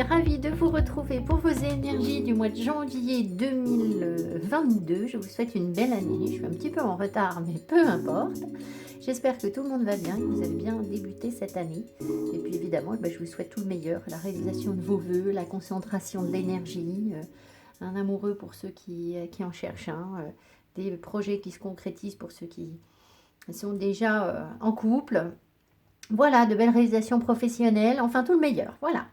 ravie de vous retrouver pour vos énergies du mois de janvier 2022. Je vous souhaite une belle année. Je suis un petit peu en retard, mais peu importe. J'espère que tout le monde va bien, que vous avez bien débuté cette année. Et puis évidemment, je vous souhaite tout le meilleur, la réalisation de vos vœux, la concentration de l'énergie, un amoureux pour ceux qui en cherchent un, des projets qui se concrétisent pour ceux qui sont déjà en couple. Voilà, de belles réalisations professionnelles, enfin tout le meilleur, voilà.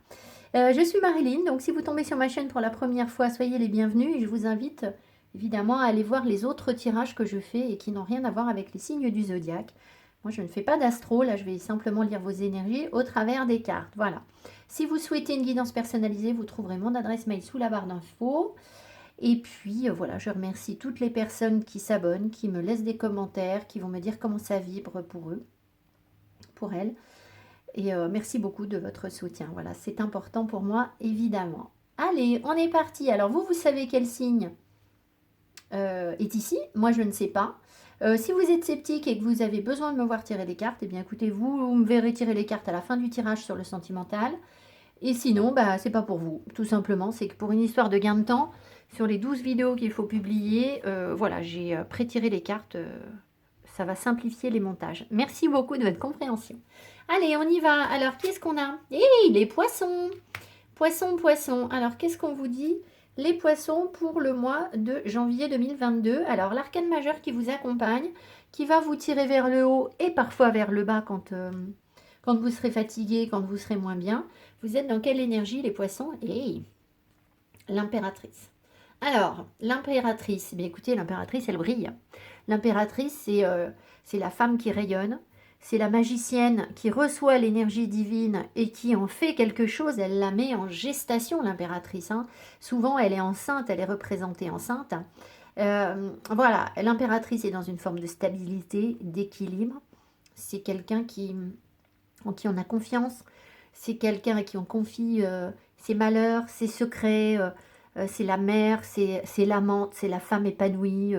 Je suis Marilyn, donc si vous tombez sur ma chaîne pour la première fois, soyez les bienvenus et je vous invite évidemment à aller voir les autres tirages que je fais et qui n'ont rien à voir avec les signes du zodiaque. Moi, je ne fais pas d'astro, là je vais simplement lire vos énergies au travers des cartes, voilà. Si vous souhaitez une guidance personnalisée, vous trouverez mon adresse mail sous la barre d'infos. Et puis voilà, je remercie toutes les personnes qui s'abonnent, qui me laissent des commentaires, qui vont me dire comment ça vibre pour eux, pour elles. Et merci beaucoup de votre soutien. Voilà, c'est important pour moi, évidemment. Allez, on est parti. Alors, vous savez quel signe est ici. Moi, je ne sais pas. Si vous êtes sceptique et que vous avez besoin de me voir tirer des cartes, eh bien, écoutez, vous me verrez tirer les cartes à la fin du tirage sur le sentimental. Et sinon, c'est pas pour vous. Tout simplement, c'est que pour une histoire de gain de temps, sur les 12 vidéos qu'il faut publier, voilà, j'ai pré-tiré les cartes. Ça va simplifier les montages. Merci beaucoup de votre compréhension. Allez, on y va. Alors, qu'est-ce qu'on a? Les poissons. Poissons, poissons. Alors, qu'est-ce qu'on vous dit? Les poissons pour le mois de janvier 2022. Alors, l'arcane majeur qui vous accompagne, qui va vous tirer vers le haut et parfois vers le bas quand vous serez fatigué, quand vous serez moins bien. Vous êtes dans quelle énergie, les poissons? L'impératrice. Alors, l'impératrice, bien écoutez, l'impératrice, elle brille. L'impératrice, c'est la femme qui rayonne, c'est la magicienne qui reçoit l'énergie divine et qui en fait quelque chose, elle la met en gestation, l'impératrice. Souvent, elle est enceinte, elle est représentée enceinte. Voilà, l'impératrice est dans une forme de stabilité, d'équilibre. C'est quelqu'un en qui on a confiance, c'est quelqu'un à qui on confie ses malheurs, ses secrets, c'est la mère, c'est l'amante, c'est la femme épanouie.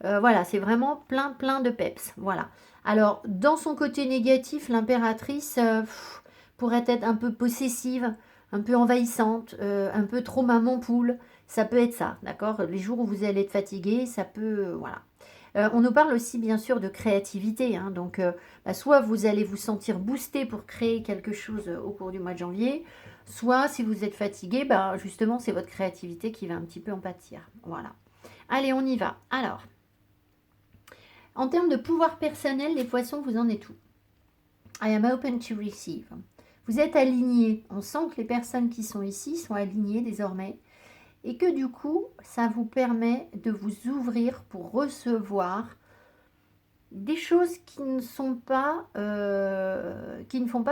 Voilà, c'est vraiment plein de peps. Voilà. Alors, dans son côté négatif, l'impératrice pourrait être un peu possessive, un peu envahissante, un peu trop maman poule. Ça peut être ça, d'accord? Les jours où vous allez être fatigué, ça peut... voilà. On nous parle aussi, bien sûr, de créativité. Donc, soit vous allez vous sentir boosté pour créer quelque chose au cours du mois de janvier, soit, si vous êtes fatigué, justement, c'est votre créativité qui va un petit peu en pâtir. Voilà. Allez, on y va. Alors... En termes de pouvoir personnel, les poissons, vous en êtes où? I am open to receive. Vous êtes alignés. On sent que les personnes qui sont ici sont alignées désormais. Et que du coup, ça vous permet de vous ouvrir pour recevoir des choses qui ne font pas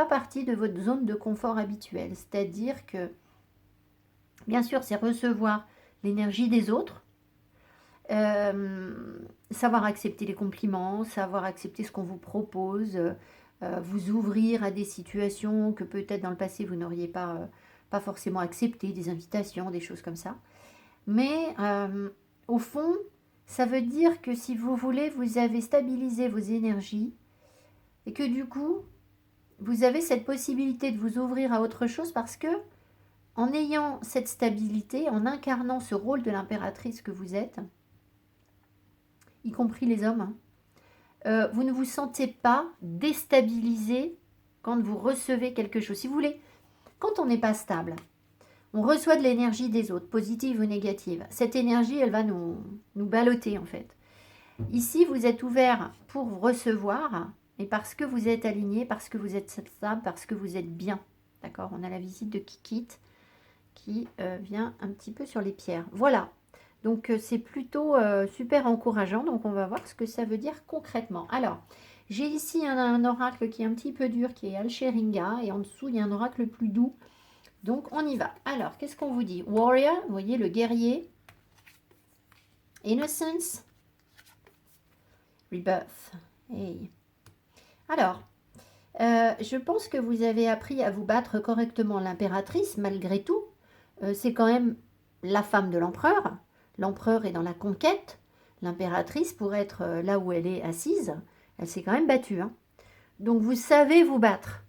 partie de votre zone de confort habituelle. C'est-à-dire que, bien sûr, c'est recevoir l'énergie des autres. Savoir accepter les compliments, savoir accepter ce qu'on vous propose, vous ouvrir à des situations que peut-être dans le passé vous n'auriez pas forcément accepté, des invitations, des choses comme ça. Mais au fond, ça veut dire que si vous voulez, vous avez stabilisé vos énergies et que du coup, vous avez cette possibilité de vous ouvrir à autre chose parce que en ayant cette stabilité, en incarnant ce rôle de l'impératrice que vous êtes, y compris les hommes, vous ne vous sentez pas déstabilisé quand vous recevez quelque chose. Si vous voulez, quand on n'est pas stable, on reçoit de l'énergie des autres, positive ou négative. Cette énergie, elle va nous balloter en fait. Ici, vous êtes ouvert pour recevoir, et parce que vous êtes aligné, parce que vous êtes stable, parce que vous êtes bien. D'accord? On a la visite de Kikit qui vient un petit peu sur les pierres. Voilà. Donc, c'est plutôt super encourageant. Donc, on va voir ce que ça veut dire concrètement. Alors, j'ai ici un oracle qui est un petit peu dur, qui est Alcheringa. Et en dessous, il y a un oracle plus doux. Donc, on y va. Alors, qu'est-ce qu'on vous dit? Warrior, vous voyez, le guerrier. Innocence. Rebirth. Hey. Alors, je pense que vous avez appris à vous battre correctement. L'impératrice, malgré tout, c'est quand même la femme de l'empereur. L'empereur est dans la conquête. L'impératrice, pour être là où elle est assise, elle s'est quand même battue. Donc, vous savez vous battre.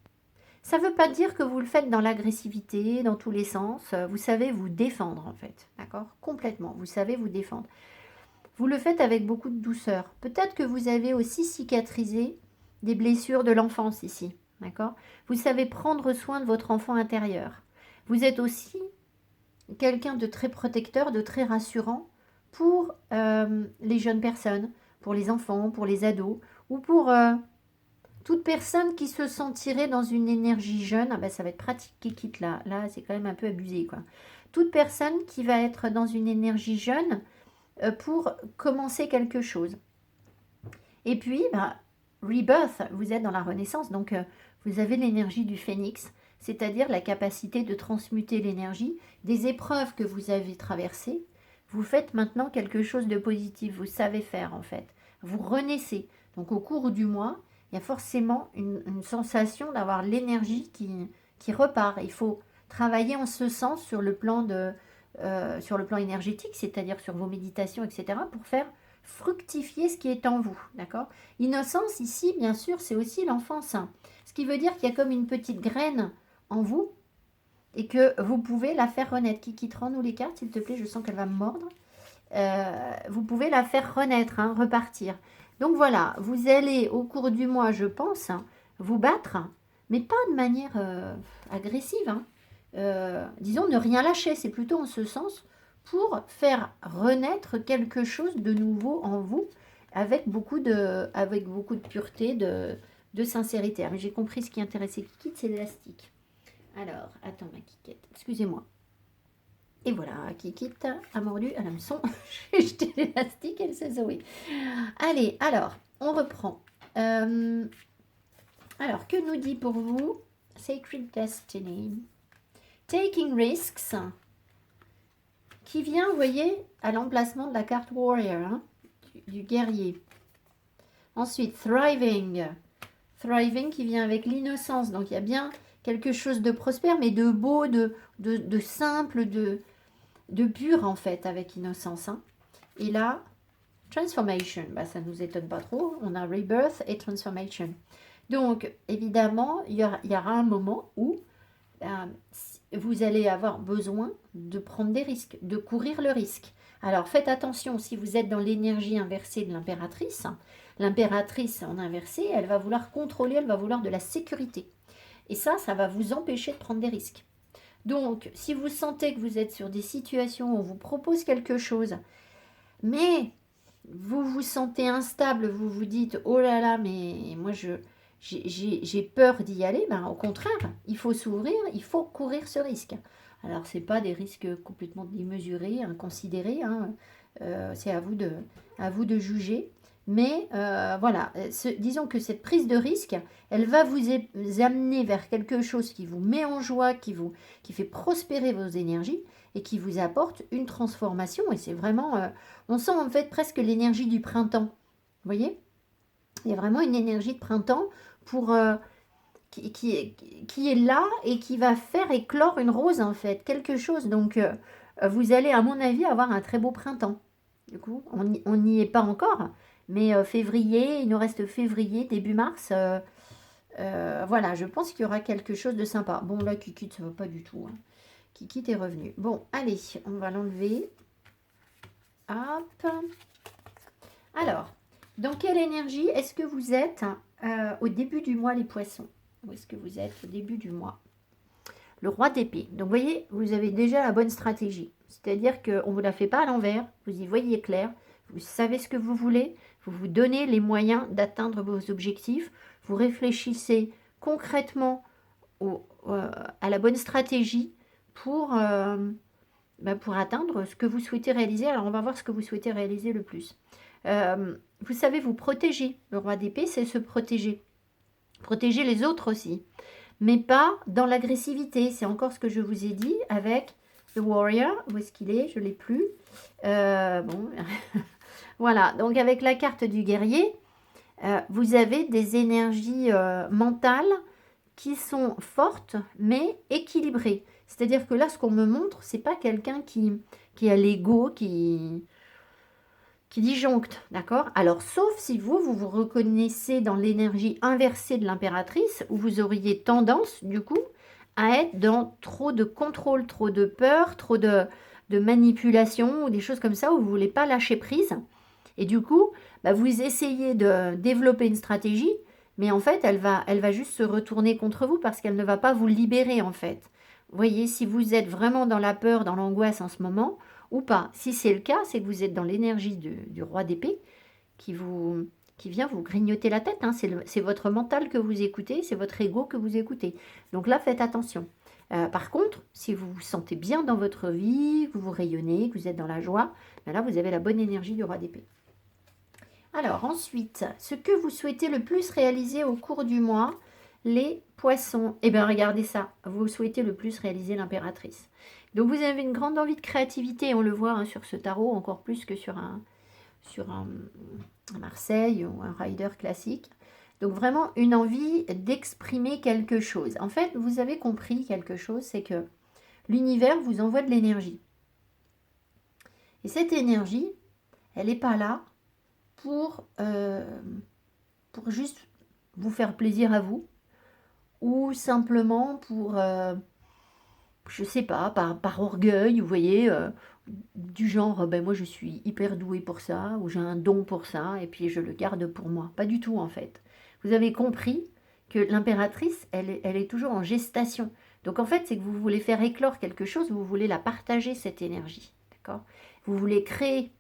Ça ne veut pas dire que vous le faites dans l'agressivité, dans tous les sens. Vous savez vous défendre, en fait. D'accord? Complètement. Vous savez vous défendre. Vous le faites avec beaucoup de douceur. Peut-être que vous avez aussi cicatrisé des blessures de l'enfance ici. D'accord? Vous savez prendre soin de votre enfant intérieur. Vous êtes aussi quelqu'un de très protecteur, de très rassurant pour les jeunes personnes, pour les enfants, pour les ados, ou pour toute personne qui se sentirait dans une énergie jeune. Ah ben, ça va être pratique qui quitte là. Là, c'est quand même un peu abusé, quoi. Toute personne qui va être dans une énergie jeune pour commencer quelque chose. Et puis, bah, Rebirth, vous êtes dans la renaissance, donc vous avez l'énergie du phénix, c'est-à-dire la capacité de transmuter l'énergie des épreuves que vous avez traversées. Vous faites maintenant quelque chose de positif, vous savez faire en fait. Vous renaissez. Donc au cours du mois, il y a forcément une sensation d'avoir l'énergie qui repart. Il faut travailler en ce sens sur le plan énergétique, c'est-à-dire sur vos méditations, etc., pour faire fructifier ce qui est en vous, d'accord? Innocence, ici, bien sûr, c'est aussi l'enfance. Ce qui veut dire qu'il y a comme une petite graine en vous et que vous pouvez la faire renaître. Kiki, rends-nous les cartes, s'il te plaît, je sens qu'elle va me mordre. Vous pouvez la faire renaître, hein, repartir. Donc voilà, vous allez au cours du mois, je pense, vous battre, mais pas de manière agressive. Hein. Disons, ne rien lâcher, c'est plutôt en ce sens pour faire renaître quelque chose de nouveau en vous avec beaucoup de pureté, de sincérité. Mais j'ai compris ce qui intéressait Kikit, c'est l'élastique. Alors, attends ma Kikette, excusez-moi. Et voilà, Kikit a mordu à l'hameçon. J'ai jeté l'élastique, elle s'est Zoé. Allez, alors, on reprend. Alors, que nous dit pour vous Sacred Destiny? Taking risks, qui vient, vous voyez, à l'emplacement de la carte Warrior, hein, du guerrier. Ensuite, Thriving. Thriving qui vient avec l'innocence. Donc, il y a bien quelque chose de prospère, mais de beau, de simple, de pur, en fait, avec innocence. Hein. Et là, Transformation. Bah, ça ne nous étonne pas trop. On a Rebirth et Transformation. Donc, évidemment, il y aura un moment où vous allez avoir besoin de prendre des risques, de courir le risque. Alors faites attention, si vous êtes dans l'énergie inversée de l'impératrice, l'impératrice en inversé, elle va vouloir contrôler, elle va vouloir de la sécurité. Et ça va vous empêcher de prendre des risques. Donc, si vous sentez que vous êtes sur des situations où on vous propose quelque chose, mais vous vous sentez instable, vous vous dites « Oh là là, mais moi j'ai peur d'y aller », ben, au contraire, il faut s'ouvrir, il faut courir ce risque. Alors, ce n'est pas des risques complètement démesurés, inconsidérés, hein, c'est à vous de juger. Mais voilà, disons que cette prise de risque, elle va vous amener vers quelque chose qui vous met en joie, qui fait prospérer vos énergies et qui vous apporte une transformation. Et c'est vraiment, on sent en fait presque l'énergie du printemps. Vous voyez? Il y a vraiment une énergie de printemps qui est là et qui va faire éclore une rose en fait, quelque chose. Donc vous allez à mon avis avoir un très beau printemps. Du coup, on n'y est pas encore, mais février, il nous reste février, début mars. Voilà, je pense qu'il y aura quelque chose de sympa. Bon là, Kikit, ça va pas du tout. Hein. Kikit est revenu. Bon, allez, on va l'enlever. Hop. Alors, dans quelle énergie est-ce que vous êtes au début du mois, les poissons? Où est-ce que vous êtes au début du mois? Le roi d'épée. Donc, vous voyez, vous avez déjà la bonne stratégie. C'est-à-dire qu'on ne vous la fait pas à l'envers. Vous y voyez clair. Vous savez ce que vous voulez. Vous vous donnez les moyens d'atteindre vos objectifs. Vous réfléchissez concrètement à la bonne stratégie pour atteindre ce que vous souhaitez réaliser. Alors, on va voir ce que vous souhaitez réaliser le plus. Vous savez vous protéger. Le roi d'épée, c'est se protéger. Protéger les autres aussi. Mais pas dans l'agressivité. C'est encore ce que je vous ai dit avec The Warrior. Où est-ce qu'il est? Je ne l'ai plus. Bon, voilà. Donc, avec la carte du guerrier, vous avez des énergies mentales qui sont fortes, mais équilibrées. C'est-à-dire que là, ce qu'on me montre, c'est pas quelqu'un qui a l'ego, qui qui disjoncte, d'accord? Alors, sauf si vous vous reconnaissez dans l'énergie inversée de l'impératrice, où vous auriez tendance, du coup, à être dans trop de contrôle, trop de peur, trop de manipulation, ou des choses comme ça, où vous ne voulez pas lâcher prise. Et du coup, bah, vous essayez de développer une stratégie, mais en fait, elle va juste se retourner contre vous parce qu'elle ne va pas vous libérer, en fait. Vous voyez, si vous êtes vraiment dans la peur, dans l'angoisse en ce moment, ou pas. Si c'est le cas, c'est que vous êtes dans l'énergie du roi d'épée qui vient vous grignoter la tête. Hein. C'est votre mental que vous écoutez, c'est votre ego que vous écoutez. Donc là, faites attention. Par contre, si vous vous sentez bien dans votre vie, que vous rayonnez, que vous êtes dans la joie, ben là, vous avez la bonne énergie du roi d'épée. Alors ensuite, ce que vous souhaitez le plus réaliser au cours du mois, les poissons. Eh bien, regardez ça, vous souhaitez le plus réaliser l'impératrice. Donc vous avez une grande envie de créativité, on le voit hein, sur ce tarot, encore plus que sur un Marseille ou un rider classique. Donc vraiment une envie d'exprimer quelque chose. En fait, vous avez compris quelque chose, c'est que l'univers vous envoie de l'énergie. Et cette énergie, elle n'est pas là pour juste vous faire plaisir à vous ou simplement pour, je sais pas, par orgueil, vous voyez, du genre, ben moi je suis hyper douée pour ça ou j'ai un don pour ça et puis je le garde pour moi. Pas du tout en fait. Vous avez compris que l'impératrice, elle est toujours en gestation. Donc en fait, c'est que vous voulez faire éclore quelque chose, vous voulez la partager, cette énergie. D'accord ? Vous voulez créer.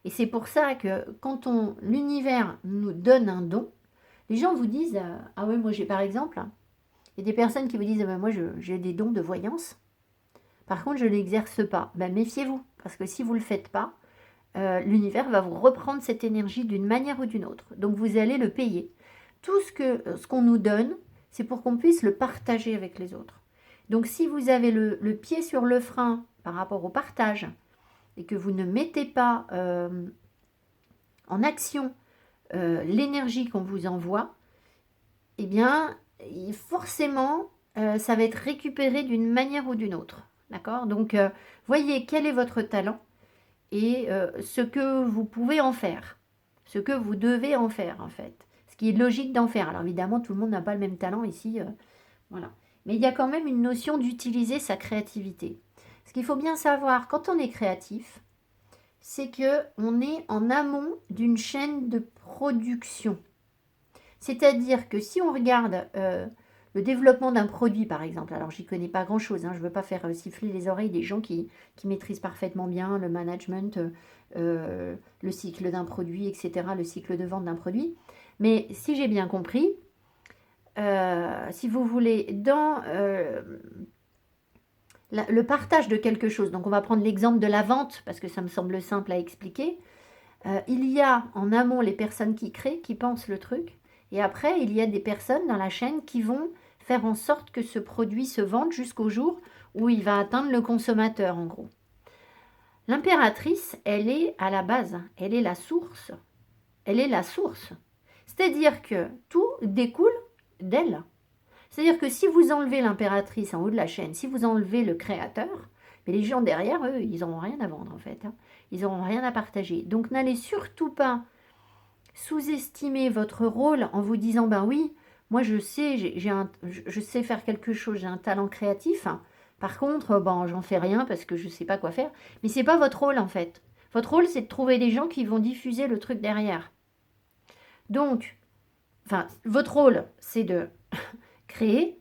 Et c'est pour ça que quand l'univers nous donne un don, les gens vous disent, ah oui, moi j'ai par exemple, il y a des personnes qui vous disent, moi j'ai des dons de voyance. Par contre, je ne l'exerce pas. Ben, méfiez-vous, parce que si vous ne le faites pas, l'univers va vous reprendre cette énergie d'une manière ou d'une autre. Donc, vous allez le payer. Tout ce qu'on nous donne, c'est pour qu'on puisse le partager avec les autres. Donc, si vous avez le pied sur le frein par rapport au partage et que vous ne mettez pas en action l'énergie qu'on vous envoie, eh bien, forcément, ça va être récupéré d'une manière ou d'une autre. D'accord? Donc, voyez quel est votre talent et ce que vous pouvez en faire. Ce que vous devez en faire, en fait. Ce qui est logique d'en faire. Alors, évidemment, tout le monde n'a pas le même talent ici. Voilà. Mais il y a quand même une notion d'utiliser sa créativité. Ce qu'il faut bien savoir, quand on est créatif, c'est qu'on est en amont d'une chaîne de production. C'est-à-dire que si on regarde le développement d'un produit, par exemple, alors j'y connais pas grand-chose, hein, je ne veux pas faire siffler les oreilles des gens qui maîtrisent parfaitement bien le management, le cycle d'un produit, etc., le cycle de vente d'un produit. Mais si j'ai bien compris, si vous voulez, dans le partage de quelque chose, donc on va prendre l'exemple de la vente, parce que ça me semble simple à expliquer, il y a en amont les personnes qui créent, qui pensent le truc, et après, il y a des personnes dans la chaîne qui vont faire en sorte que ce produit se vende jusqu'au jour où il va atteindre le consommateur, en gros. L'impératrice, elle est à la base, elle est la source. Elle est la source. C'est-à-dire que tout découle d'elle. C'est-à-dire que si vous enlevez l'impératrice en haut de la chaîne, si vous enlevez le créateur, mais les gens derrière, eux, ils n'auront rien à vendre, en fait. Hein. Ils n'auront rien à partager. Donc, n'allez surtout pas sous-estimer votre rôle en vous disant, ben oui, moi je sais, je sais faire quelque chose, j'ai un talent créatif. Par contre, bon, j'en fais rien parce que je ne sais pas quoi faire. Mais ce n'est pas votre rôle en fait. Votre rôle, c'est de trouver des gens qui vont diffuser le truc derrière. Donc, enfin, votre rôle, c'est de créer.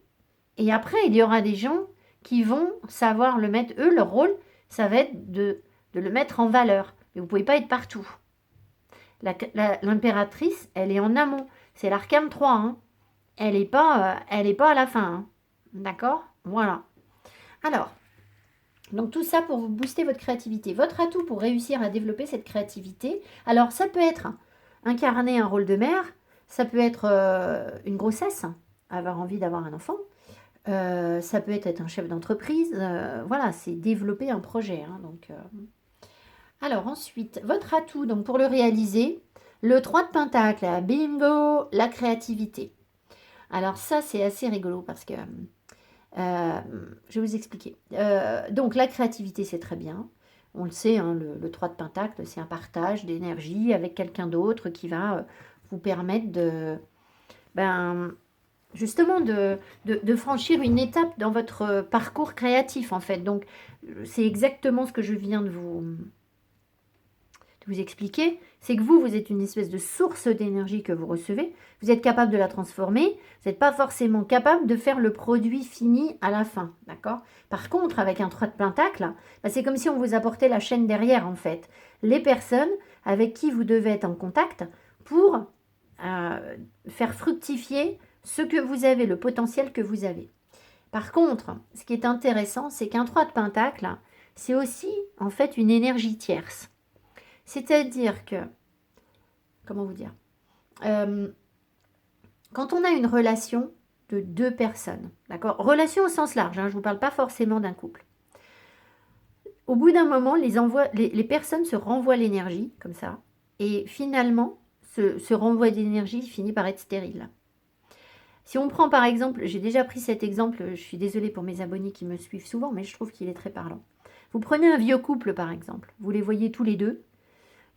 Et après, il y aura des gens qui vont savoir le mettre. Eux, leur rôle, ça va être de le mettre en valeur. Mais vous ne pouvez pas être partout. L'impératrice, elle est en amont. C'est l'arcane 3. Hein. Elle n'est pas à la fin. Hein. D'accord? Voilà. Alors, donc tout ça pour vous booster votre créativité. Votre atout pour réussir à développer cette créativité, alors ça peut être incarner un rôle de mère, ça peut être une grossesse, avoir envie d'avoir un enfant, ça peut être un chef d'entreprise, voilà, c'est développer un projet. Hein, donc, alors ensuite, votre atout donc pour le réaliser, le 3 de Pentacle, bingo, la créativité. Alors ça, c'est assez rigolo parce que je vais vous expliquer. Donc la créativité, c'est très bien. On le sait, hein, le 3 de Pentacle, c'est un partage d'énergie avec quelqu'un d'autre qui va vous permettre de, ben, justement, de franchir une étape dans votre parcours créatif, en fait. Donc, c'est exactement ce que je viens de vous expliquer, c'est que vous êtes une espèce de source d'énergie que vous recevez, vous êtes capable de la transformer, vous n'êtes pas forcément capable de faire le produit fini à la fin, d'accord? Par contre, avec un 3 de pentacle, bah, c'est comme si on vous apportait la chaîne derrière, en fait. Les personnes avec qui vous devez être en contact pour faire fructifier ce que vous avez, le potentiel que vous avez. Par contre, ce qui est intéressant, c'est qu'un 3 de pentacle, c'est aussi, en fait, une énergie tierce. C'est-à-dire que, comment vous dire, quand on a une relation de deux personnes, d'accord, relation au sens large, hein, je ne vous parle pas forcément d'un couple. Au bout d'un moment, les personnes se renvoient l'énergie, comme ça, et finalement, ce renvoi d'énergie finit par être stérile. Si on prend par exemple, j'ai déjà pris cet exemple, je suis désolée pour mes abonnés qui me suivent souvent, mais je trouve qu'il est très parlant. Vous prenez un vieux couple par exemple, vous les voyez tous les deux,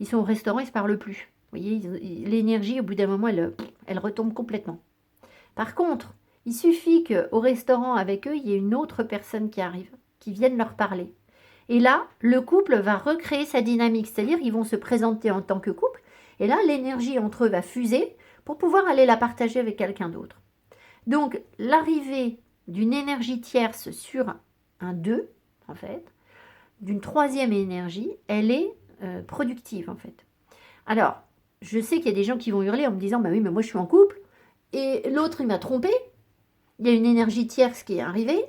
ils sont au restaurant, ils ne se parlent plus. Vous voyez, l'énergie, au bout d'un moment, elle retombe complètement. Par contre, il suffit qu'au restaurant, avec eux, il y ait une autre personne qui arrive, qui vienne leur parler. Et là, le couple va recréer sa dynamique, c'est-à-dire ils vont se présenter en tant que couple, et là, l'énergie entre eux va fuser pour pouvoir aller la partager avec quelqu'un d'autre. Donc, l'arrivée d'une énergie tierce sur un 2, en fait, d'une troisième énergie, elle est productive, en fait. Alors, je sais qu'il y a des gens qui vont hurler en me disant, bah oui, mais moi je suis en couple, et l'autre il m'a trompé, il y a une énergie tierce qui est arrivée,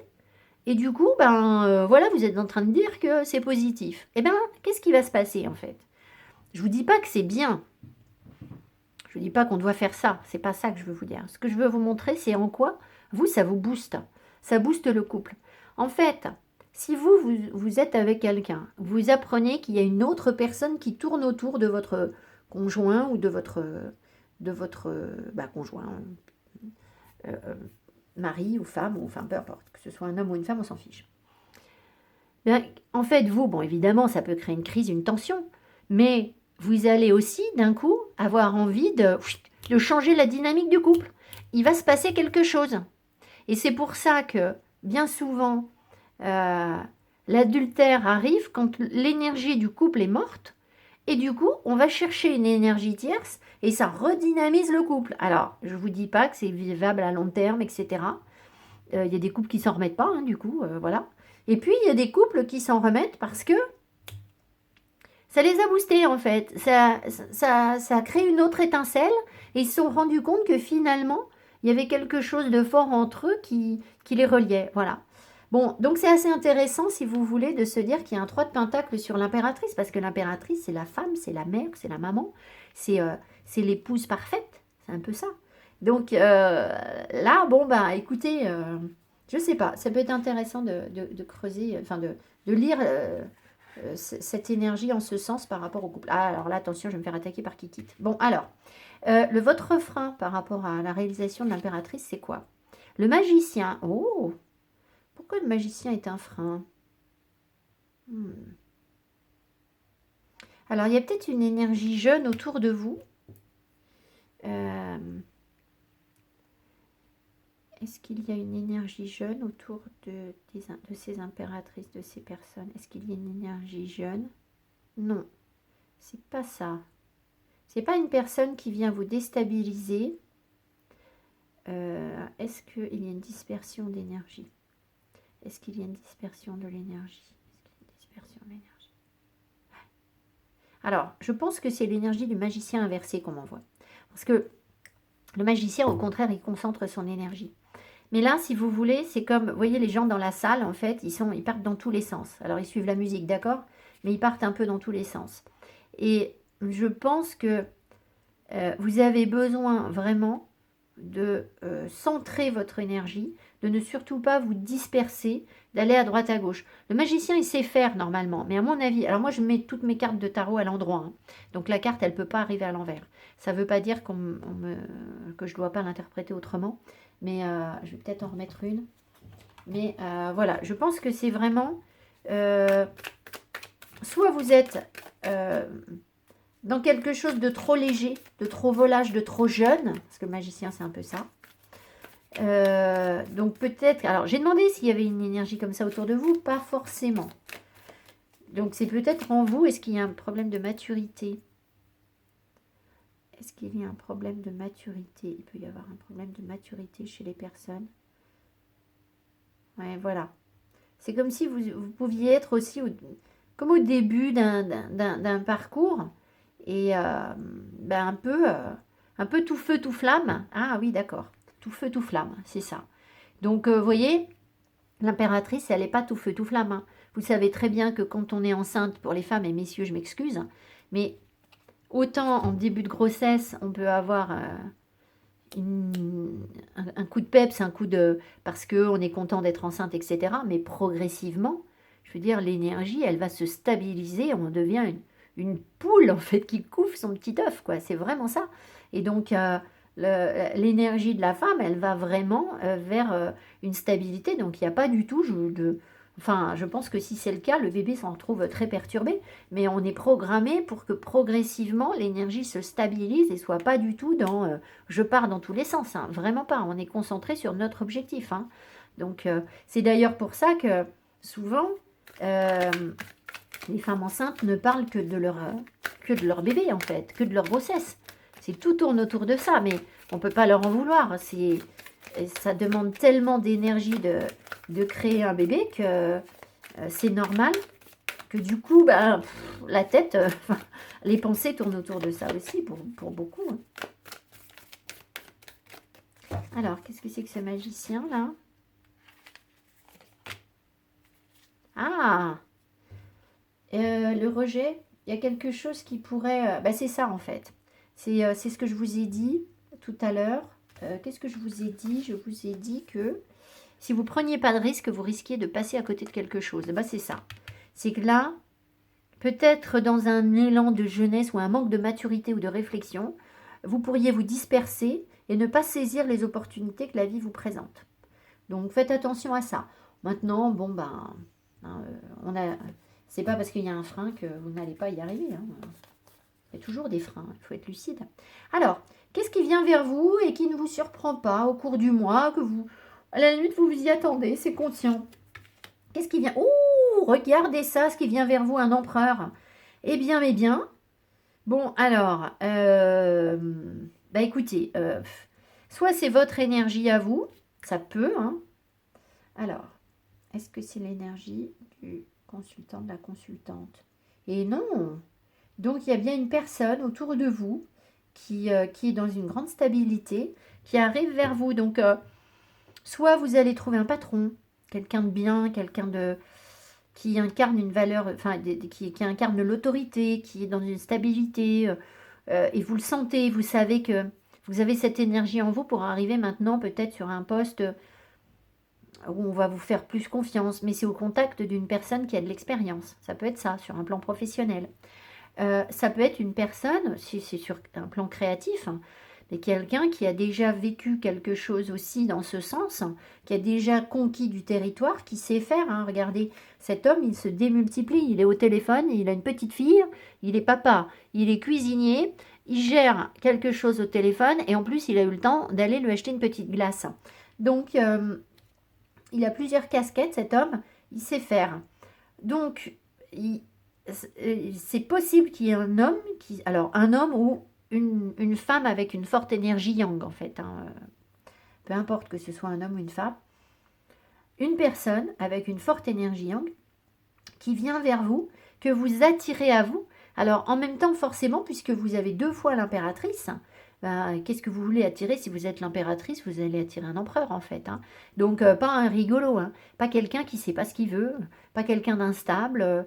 et du coup, voilà, vous êtes en train de dire que c'est positif. Eh bien, qu'est-ce qui va se passer en fait? Je vous dis pas que c'est bien, je vous dis pas qu'on doit faire ça, c'est pas ça que je veux vous dire. Ce que je veux vous montrer, c'est en quoi, vous, ça vous booste, ça booste le couple. En fait, si vous êtes avec quelqu'un, vous apprenez qu'il y a une autre personne qui tourne autour de votre conjoint ou de votre conjoint, mari ou femme, ou enfin peu importe, que ce soit un homme ou une femme, on s'en fiche. Bien, en fait, vous, bon, évidemment, ça peut créer une crise, une tension, mais vous allez aussi, d'un coup, avoir envie de changer la dynamique du couple. Il va se passer quelque chose. Et c'est pour ça que, bien souvent, l'adultère arrive quand l'énergie du couple est morte, et du coup, on va chercher une énergie tierce, et ça redynamise le couple. Alors, je ne vous dis pas que c'est vivable à long terme, etc. Il y a des couples qui s'en remettent pas, hein, du coup, voilà. Et puis, il y a des couples qui s'en remettent parce que ça les a boostés, en fait. Ça a créé une autre étincelle, et ils se sont rendus compte que finalement, il y avait quelque chose de fort entre eux qui les reliait, voilà. Bon, donc c'est assez intéressant, si vous voulez, de se dire qu'il y a un 3 de pentacle sur l'impératrice, parce que l'impératrice, c'est la femme, c'est la mère, c'est la maman, c'est l'épouse parfaite, c'est un peu ça. Donc là, bon, écoutez, je sais pas, ça peut être intéressant de creuser, enfin de lire cette énergie en ce sens par rapport au couple. Ah, alors là, attention, je vais me faire attaquer par Kikit. Bon, alors, votre frein par rapport à la réalisation de l'impératrice, c'est quoi? Le magicien, oh! Pourquoi le magicien est un frein? Alors, il y a peut-être une énergie jeune autour de vous. Est-ce qu'il y a une énergie jeune autour de ces impératrices, de ces personnes? Est-ce qu'il y a une énergie jeune? Non, c'est pas ça. C'est pas une personne qui vient vous déstabiliser. Est-ce qu'il y a une dispersion d'énergie? Est-ce qu'il y a une dispersion de l'énergie? Est-ce qu'il y a une dispersion de l'énergie? Alors, je pense que c'est l'énergie du magicien inversé qu'on m'envoie. Parce que le magicien, au contraire, il concentre son énergie. Mais là, si vous voulez, c'est comme, vous voyez, les gens dans la salle, en fait, ils partent dans tous les sens. Alors, ils suivent la musique, d'accord? Mais ils partent un peu dans tous les sens. Et je pense que vous avez besoin vraiment de centrer votre énergie, de ne surtout pas vous disperser, d'aller à droite à gauche. Le magicien, il sait faire normalement, mais à mon avis, alors moi je mets toutes mes cartes de tarot à l'endroit, hein. Donc la carte, elle ne peut pas arriver à l'envers. Ça ne veut pas dire que je ne dois pas l'interpréter autrement, mais je vais peut-être en remettre une. Mais voilà, je pense que c'est vraiment soit vous êtes dans quelque chose de trop léger, de trop volage, de trop jeune, parce que le magicien, c'est un peu ça. Donc peut-être... Alors, j'ai demandé s'il y avait une énergie comme ça autour de vous. Pas forcément. Donc, c'est peut-être en vous. Est-ce qu'il y a un problème de maturité? Est-ce qu'il y a un problème de maturité? Il peut y avoir un problème de maturité chez les personnes. Ouais, voilà. C'est comme si vous pouviez être aussi comme au début d'un parcours. Et ben un peu tout feu, tout flamme. Ah oui, d'accord. Tout feu, tout flamme, c'est ça. Donc, vous voyez, l'impératrice, elle n'est pas tout feu, tout flamme. Hein. Vous savez très bien que quand on est enceinte, pour les femmes, et messieurs, je m'excuse, mais autant en début de grossesse, on peut avoir un coup de peps, un coup de... parce qu'on est content d'être enceinte, etc. Mais progressivement, je veux dire, l'énergie, elle va se stabiliser, on devient une poule, en fait, qui couvre son petit œuf, quoi. C'est vraiment ça. Et donc, l'énergie de la femme, elle va vraiment vers une stabilité. Donc, il n'y a pas du tout Enfin, je pense que si c'est le cas, le bébé s'en trouve très perturbé, mais on est programmé pour que progressivement l'énergie se stabilise et soit pas du tout dans je pars dans tous les sens, hein. Vraiment pas. On est concentré sur notre objectif. Hein. Donc, c'est d'ailleurs pour ça que souvent, les femmes enceintes ne parlent que de leur bébé, en fait, que de leur grossesse. C'est tout tourne autour de ça, mais on ne peut pas leur en vouloir. Ça demande tellement d'énergie de créer un bébé que c'est normal que du coup, ben, la tête, les pensées tournent autour de ça aussi pour beaucoup. Hein. Alors, qu'est-ce que c'est que ce magicien là? Ah, le rejet, il y a quelque chose qui pourrait... ben, c'est ça en fait. C'est ce que je vous ai dit tout à l'heure. Qu'est-ce que je vous ai dit? Je vous ai dit que si vous ne preniez pas de risque, vous risquiez de passer à côté de quelque chose. Ben, c'est ça. C'est que là, peut-être dans un élan de jeunesse ou un manque de maturité ou de réflexion, vous pourriez vous disperser et ne pas saisir les opportunités que la vie vous présente. Donc faites attention à ça. Maintenant, bon ben, c'est pas parce qu'il y a un frein que vous n'allez pas y arriver. Hein. Il y a toujours des freins, il faut être lucide. Alors, qu'est-ce qui vient vers vous et qui ne vous surprend pas au cours du mois, que vous, à la limite, vous vous y attendez, c'est conscient. Qu'est-ce qui vient? Ouh, regardez ça, ce qui vient vers vous, un empereur. Eh bien, eh bien. Bon, alors, bah écoutez, soit c'est votre énergie à vous, ça peut, hein. Alors, est-ce que c'est l'énergie du consultant, de la consultante? Et non. Donc, il y a bien une personne autour de vous qui est dans une grande stabilité, qui arrive vers vous. Donc, soit vous allez trouver un patron, quelqu'un de bien, quelqu'un de qui incarne une valeur, enfin, qui incarne l'autorité, qui est dans une stabilité, et vous le sentez, vous savez que vous avez cette énergie en vous pour arriver maintenant peut-être sur un poste où on va vous faire plus confiance, mais c'est au contact d'une personne qui a de l'expérience. Ça peut être ça, sur un plan professionnel. Ça peut être une personne, si c'est sur un plan créatif, hein, mais quelqu'un qui a déjà vécu quelque chose aussi dans ce sens, qui a déjà conquis du territoire, qui sait faire. Hein. Regardez, cet homme, il se démultiplie. Il est au téléphone, il a une petite fille, il est papa, il est cuisinier, il gère quelque chose au téléphone, et en plus, il a eu le temps d'aller lui acheter une petite glace. Donc, il a plusieurs casquettes, cet homme, il sait faire. Donc, c'est possible qu'il y ait un homme, alors un homme ou une femme avec une forte énergie yang, en fait. Hein. Peu importe que ce soit un homme ou une femme. Une personne avec une forte énergie yang qui vient vers vous, que vous attirez à vous. Alors, en même temps, forcément, puisque vous avez 2 fois l'impératrice, ben, qu'est-ce que vous voulez attirer? Si vous êtes l'impératrice, vous allez attirer un empereur, en fait. Hein. Donc, pas un rigolo, hein. Pas quelqu'un qui ne sait pas ce qu'il veut, pas quelqu'un d'instable,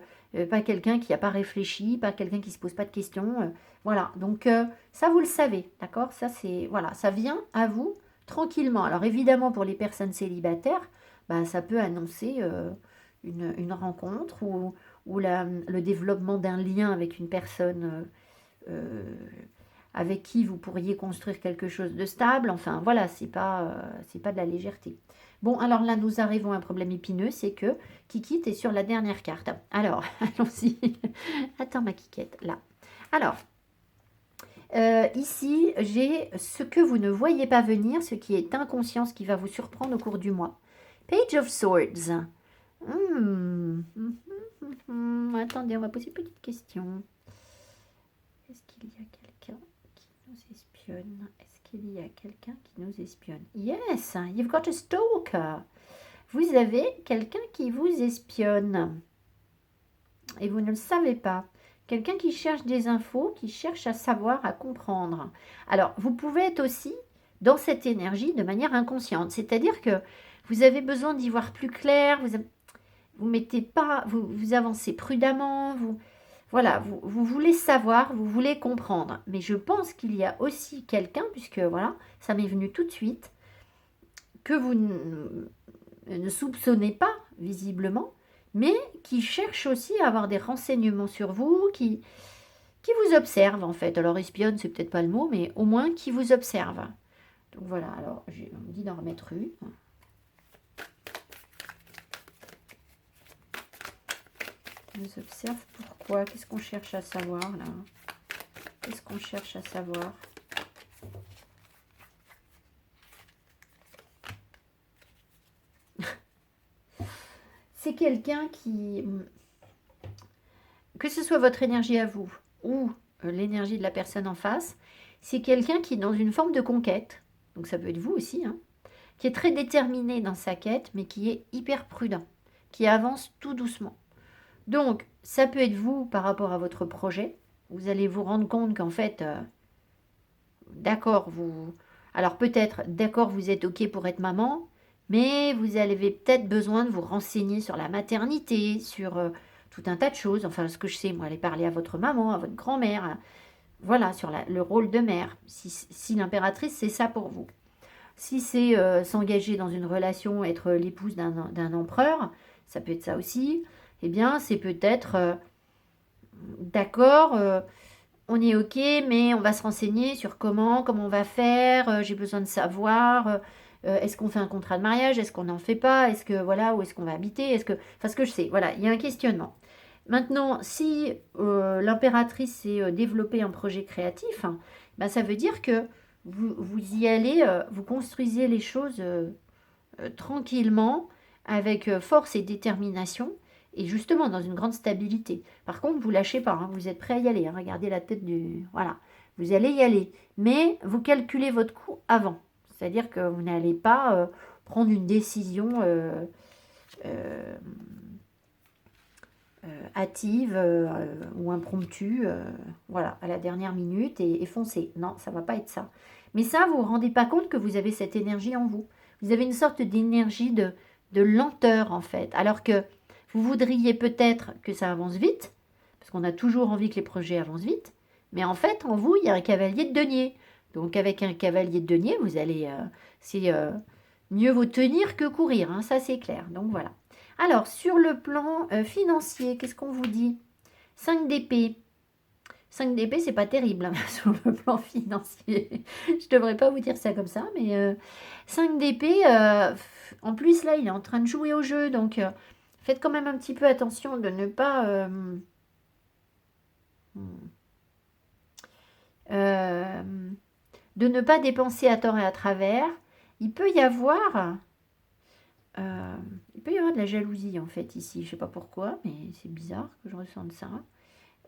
pas quelqu'un qui n'a pas réfléchi, pas quelqu'un qui ne se pose pas de questions. Voilà, donc ça, vous le savez, d'accord? Ça, c'est, voilà, ça vient à vous tranquillement. Alors, évidemment, pour les personnes célibataires, ben, ça peut annoncer une rencontre ou le développement d'un lien avec une personne avec qui vous pourriez construire quelque chose de stable. Enfin, voilà, c'est pas de la légèreté. Bon, alors là, nous arrivons à un problème épineux, c'est que Kiki, est sur la dernière carte. Alors, allons-y. Attends, ma Kikette, là. Alors, ici, j'ai ce que vous ne voyez pas venir, ce qui est inconscient, ce qui va vous surprendre au cours du mois. Page of Swords. Attendez, on va poser une petite question. Est-ce qu'il y a quelqu'un qui nous espionne? Est-ce qu'il y a quelqu'un qui nous espionne? Yes, you've got a stalker. Vous avez quelqu'un qui vous espionne. Et vous ne le savez pas. Quelqu'un qui cherche des infos, qui cherche à savoir, à comprendre. Alors, vous pouvez être aussi dans cette énergie de manière inconsciente. C'est-à-dire que vous avez besoin d'y voir plus clair, vous mettez pas, vous avancez prudemment, voilà, vous voulez savoir, vous voulez comprendre. Mais je pense qu'il y a aussi quelqu'un, puisque voilà, ça m'est venu tout de suite, que vous ne soupçonnez pas, visiblement, mais qui cherche aussi à avoir des renseignements sur vous, qui vous observe en fait. Alors espionne, c'est peut-être pas le mot, mais au moins qui vous observe. Donc voilà, alors on me dit d'en remettre une. Nous observe pourquoi? Qu'est-ce qu'on cherche à savoir là? Qu'est-ce qu'on cherche à savoir? C'est quelqu'un qui... Que ce soit votre énergie à vous ou l'énergie de la personne en face, c'est quelqu'un qui est dans une forme de conquête. Donc ça peut être vous aussi, hein, qui est très déterminé dans sa quête, mais qui est hyper prudent, qui avance tout doucement. Donc, ça peut être vous par rapport à votre projet. Vous allez vous rendre compte qu'en fait, d'accord, alors peut-être, d'accord, vous êtes OK pour être maman, mais vous avez peut-être besoin de vous renseigner sur la maternité, sur tout un tas de choses. Enfin, ce que je sais, moi, aller parler à votre maman, à votre grand-mère, voilà, sur le rôle de mère. Si l'impératrice, c'est ça pour vous. Si c'est s'engager dans une relation, être l'épouse d'un empereur, ça peut être ça aussi. Eh bien, c'est peut-être, d'accord, on est OK, mais on va se renseigner sur comment on va faire, j'ai besoin de savoir, est-ce qu'on fait un contrat de mariage, est-ce qu'on n'en fait pas, est-ce que, voilà, où est-ce qu'on va habiter, enfin, ce que je sais, voilà, il y a un questionnement. Maintenant, si l'impératrice s'est développée un projet créatif, hein, ben, ça veut dire que vous y allez, vous construisez les choses tranquillement, avec force et détermination, et justement dans une grande stabilité. Par contre, vous lâchez pas, hein, vous êtes prêt à y aller. Hein, regardez la tête du... Voilà, vous allez y aller. Mais vous calculez votre coût avant. C'est-à-dire que vous n'allez pas prendre une décision hâtive ou impromptue, voilà, à la dernière minute et foncer. Non, ça ne va pas être ça. Mais ça, vous ne vous rendez pas compte que vous avez cette énergie en vous. Vous avez une sorte d'énergie de lenteur, en fait. Alors que vous voudriez peut-être que ça avance vite, parce qu'on a toujours envie que les projets avancent vite, mais en fait, en vous, il y a un cavalier de denier. Donc, avec un cavalier de denier, vous allez... c'est mieux vaut tenir que courir, hein, ça c'est clair. Donc, voilà. Alors, sur le plan financier, qu'est-ce qu'on vous dit? 5 d'épée. 5 d'épée, c'est pas terrible hein, sur le plan financier. Je devrais pas vous dire ça comme ça, mais 5 d'épée, en plus là, il est en train de jouer au jeu, donc faites quand même un petit peu attention de ne pas... de ne pas dépenser à tort et à travers. Il peut y avoir... de la jalousie en fait ici, je sais pas pourquoi, mais c'est bizarre que je ressente ça.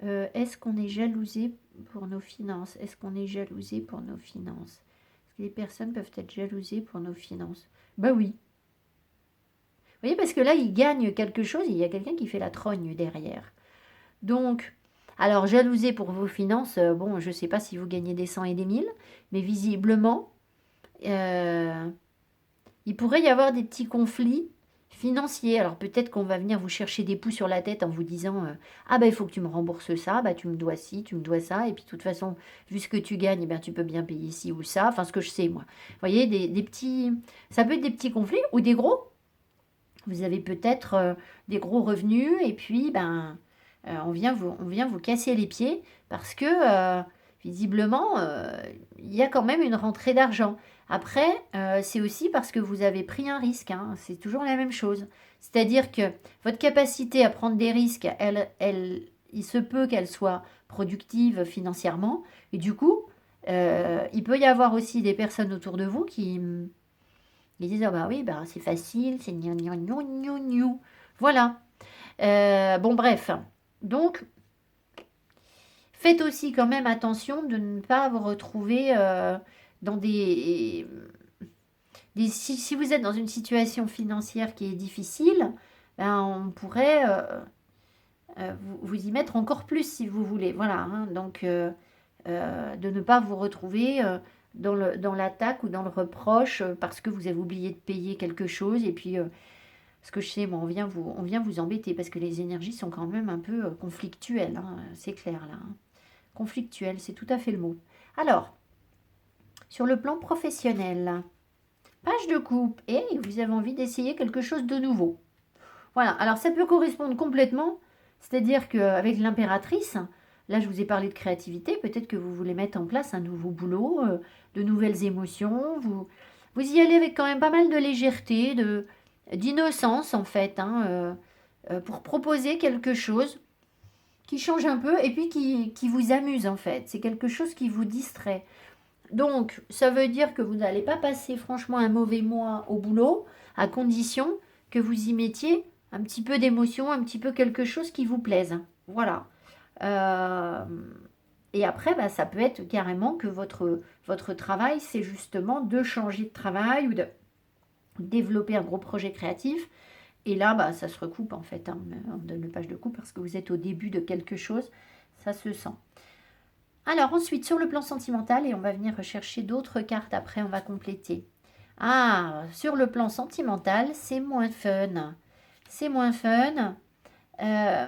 Est-ce qu'on est jalousé pour nos finances? Est-ce qu'on est jalousé pour nos finances? Est-ce que les personnes peuvent être jalousées pour nos finances? Bah oui. Vous voyez, parce que là, il gagne quelque chose, il y a quelqu'un qui fait la trogne derrière. Donc, alors jalousé pour vos finances, bon, je sais pas si vous gagnez des 100 et des 1000, mais visiblement, il pourrait y avoir des petits conflits financiers. Alors peut-être qu'on va venir vous chercher des poux sur la tête en vous disant ah bah il faut que tu me rembourses ça, bah tu me dois ci, tu me dois ça, et puis de toute façon, vu ce que tu gagnes, eh bien, tu peux bien payer ci ou ça, enfin ce que je sais moi. Vous voyez, des petits... Ça peut être des petits conflits ou des gros. Vous avez peut-être des gros revenus et puis ben on vient vous casser les pieds parce que visiblement, il y a quand même une rentrée d'argent. Après, c'est aussi parce que vous avez pris un risque, hein, c'est toujours la même chose. C'est-à-dire que votre capacité à prendre des risques, il se peut qu'elle soit productive financièrement, et du coup, il peut y avoir aussi des personnes autour de vous qui disent: «Ah bah oui, bah, c'est facile, c'est gna gna gnou gnou gnou». Voilà. Bon bref, donc faites aussi quand même attention de ne pas vous retrouver, dans des si vous êtes dans une situation financière qui est difficile, ben, on pourrait, vous y mettre encore plus si vous voulez. Voilà, hein, donc de ne pas vous retrouver, dans l'attaque ou dans le reproche, parce que vous avez oublié de payer quelque chose et puis, ce que je sais, moi, on vient vous embêter parce que les énergies sont quand même un peu, conflictuelles, hein, c'est clair là, hein. Conflictuelles, c'est tout à fait le mot. Alors, sur le plan professionnel, page de coupe et vous avez envie d'essayer quelque chose de nouveau. Voilà, alors ça peut correspondre complètement, c'est-à-dire qu'avec l'impératrice, là je vous ai parlé de créativité, peut-être que vous voulez mettre en place un nouveau boulot, de nouvelles émotions, vous y allez avec quand même pas mal de légèreté, d'innocence en fait, hein, pour proposer quelque chose qui change un peu et puis qui vous amuse en fait. C'est quelque chose qui vous distrait. Donc, ça veut dire que vous n'allez pas passer franchement un mauvais mois au boulot, à condition que vous y mettiez un petit peu d'émotion, un petit peu quelque chose qui vous plaise. Voilà. Euh, et après, bah, ça peut être carrément que votre travail, c'est justement de changer de travail ou de développer un gros projet créatif. Et là, bah, ça se recoupe en fait, hein. On donne une page de coupe parce que vous êtes au début de quelque chose. Ça se sent. Alors ensuite, sur le plan sentimental, et on va venir rechercher d'autres cartes après, on va compléter. Ah, sur le plan sentimental, c'est moins fun. C'est moins fun. Euh,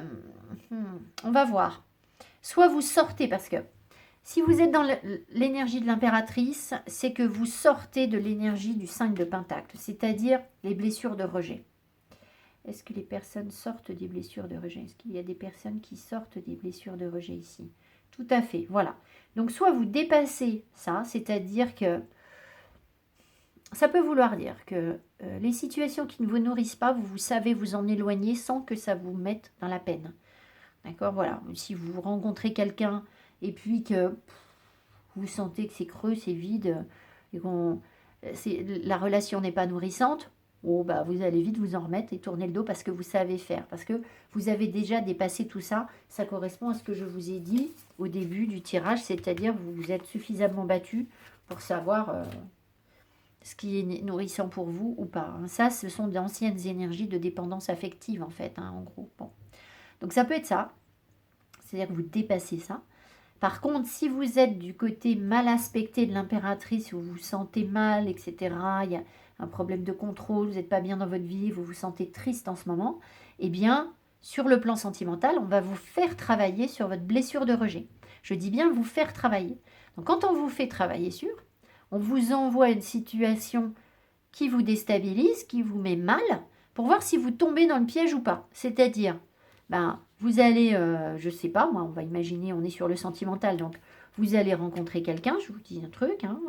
on va voir. Soit vous sortez, parce que si vous êtes dans l'énergie de l'impératrice, c'est que vous sortez de l'énergie du 5 de Pentacle, c'est-à-dire les blessures de rejet. Est-ce que les personnes sortent des blessures de rejet? Est-ce qu'il y a des personnes qui sortent des blessures de rejet ici? Tout à fait, voilà. Donc soit vous dépassez ça, c'est-à-dire que ça peut vouloir dire que les situations qui ne vous nourrissent pas, vous savez vous en éloigner sans que ça vous mette dans la peine. D'accord, voilà. Si vous rencontrez quelqu'un et puis que vous sentez que c'est creux, c'est vide, et la relation n'est pas nourrissante, oh, bah, vous allez vite vous en remettre et tourner le dos parce que vous savez faire, parce que vous avez déjà dépassé tout ça. Ça correspond à ce que je vous ai dit au début du tirage, c'est-à-dire vous vous êtes suffisamment battu pour savoir ce qui est nourrissant pour vous ou pas, hein. Ça, ce sont d'anciennes énergies de dépendance affective en fait, hein, en gros. Bon. Donc ça peut être ça, c'est-à-dire que vous dépassez ça. Par contre, si vous êtes du côté mal aspecté de l'impératrice, où vous vous sentez mal, etc., il y a un problème de contrôle, vous n'êtes pas bien dans votre vie, vous vous sentez triste en ce moment, eh bien, sur le plan sentimental, on va vous faire travailler sur votre blessure de rejet. Je dis bien vous faire travailler. Donc, quand on vous fait travailler sur, on vous envoie une situation qui vous déstabilise, qui vous met mal, pour voir si vous tombez dans le piège ou pas. C'est-à-dire, ben, vous allez, je sais pas, moi, on va imaginer, on est sur le sentimental, donc vous allez rencontrer quelqu'un, je vous dis un truc, hein,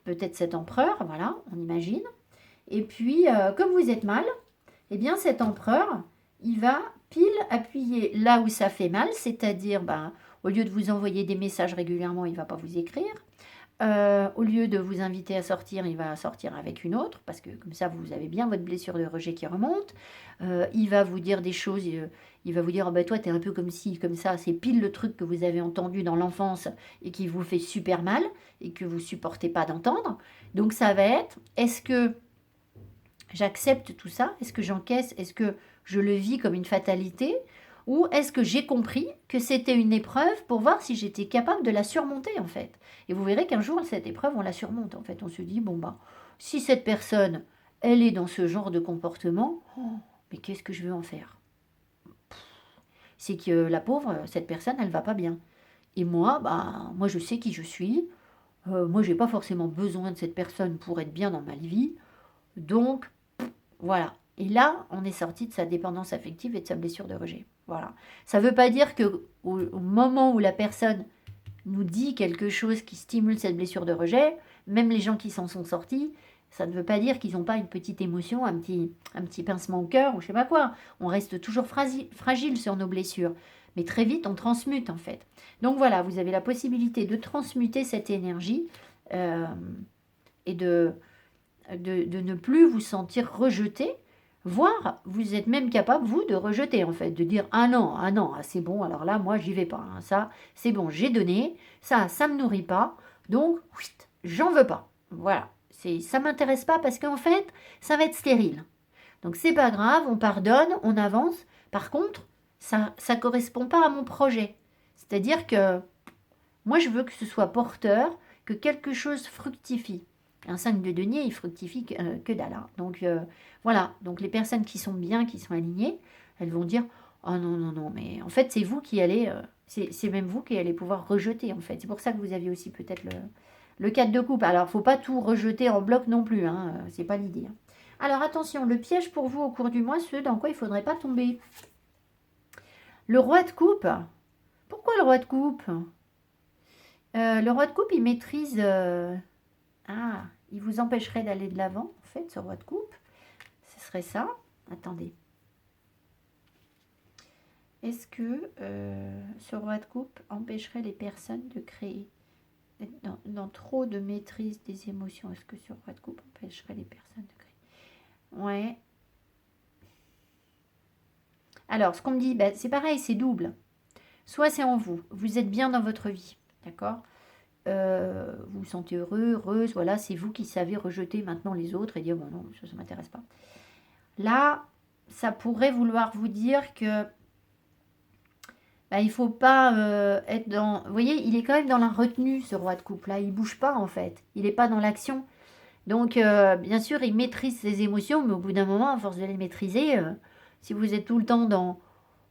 peut-être cet empereur, voilà, on imagine. Et puis, comme vous êtes mal, eh bien cet empereur, il va pile appuyer là où ça fait mal, c'est-à-dire, ben, au lieu de vous envoyer des messages régulièrement, il ne va pas vous écrire. Au lieu de vous inviter à sortir, il va sortir avec une autre, parce que comme ça, vous avez bien votre blessure de rejet qui remonte. Il va vous dire des choses, il va vous dire, oh ben toi, tu es un peu comme ci, comme ça. C'est pile le truc que vous avez entendu dans l'enfance et qui vous fait super mal et que vous supportez pas d'entendre. Donc ça va être, est-ce que j'accepte tout ça? Est-ce que j'encaisse? Est-ce que je le vis comme une fatalité? Ou est-ce que j'ai compris que c'était une épreuve pour voir si j'étais capable de la surmonter en fait? Et vous verrez qu'un jour, cette épreuve, on la surmonte en fait. On se dit, bon bah, si cette personne, elle est dans ce genre de comportement, oh, mais qu'est-ce que je veux en faire? C'est que la pauvre, cette personne, elle va pas bien. Et moi, bah, moi je sais qui je suis. Moi, j'ai pas forcément besoin de cette personne pour être bien dans ma vie. Donc, voilà. Et là, on est sorti de sa dépendance affective et de sa blessure de rejet. Voilà. Ça ne veut pas dire que au moment où la personne nous dit quelque chose qui stimule cette blessure de rejet, même les gens qui s'en sont sortis, ça ne veut pas dire qu'ils n'ont pas une petite émotion, un petit pincement au cœur ou je sais pas quoi. On reste toujours fragile sur nos blessures. Mais très vite, on transmute en fait. Donc voilà, vous avez la possibilité de transmuter cette énergie et de ne plus vous sentir rejeté, voire vous êtes même capable, vous, de rejeter en fait, de dire ah non, c'est bon, alors là, moi, j'y vais pas. Hein, ça, c'est bon, j'ai donné, ça me nourrit pas, donc, j'en veux pas. Voilà, ça m'intéresse pas parce qu'en fait, ça va être stérile. Donc, c'est pas grave, on pardonne, on avance. Par contre, ça correspond pas à mon projet. C'est-à-dire que moi, je veux que ce soit porteur, que quelque chose fructifie. Un 5 de denier, il fructifie que dalle. Hein. Donc, voilà. Donc, les personnes qui sont bien, qui sont alignées, elles vont dire « Oh non, non, non, mais en fait, c'est vous qui allez... c'est même vous qui allez pouvoir rejeter, en fait. C'est pour ça que vous aviez aussi peut-être le 4 de coupe. Alors, il ne faut pas tout rejeter en bloc non plus. Hein. C'est pas l'idée. Hein. Alors, attention, le piège pour vous au cours du mois, ce dans quoi il ne faudrait pas tomber. Le roi de coupe. Pourquoi le roi de coupe ? Le roi de coupe, il maîtrise... Ah, il vous empêcherait d'aller de l'avant, en fait, ce roi de coupe. Ce serait ça. Attendez. Est-ce que ce roi de coupe empêcherait les personnes de créer dans trop de maîtrise des émotions? Est-ce que ce roi de coupe empêcherait les personnes de créer? Ouais. Alors, ce qu'on me dit, ben, c'est pareil, c'est double. Soit c'est en vous, vous êtes bien dans votre vie, d'accord, vous vous sentez heureux, heureuse, voilà, c'est vous qui savez rejeter maintenant les autres et dire, bon non, ça ne m'intéresse pas. Là, ça pourrait vouloir vous dire que bah, il ne faut pas être dans... Vous voyez, il est quand même dans la retenue, ce roi de coupe, là, il ne bouge pas en fait, il n'est pas dans l'action. Donc, bien sûr, il maîtrise ses émotions, mais au bout d'un moment, à force de les maîtriser, si vous êtes tout le temps dans...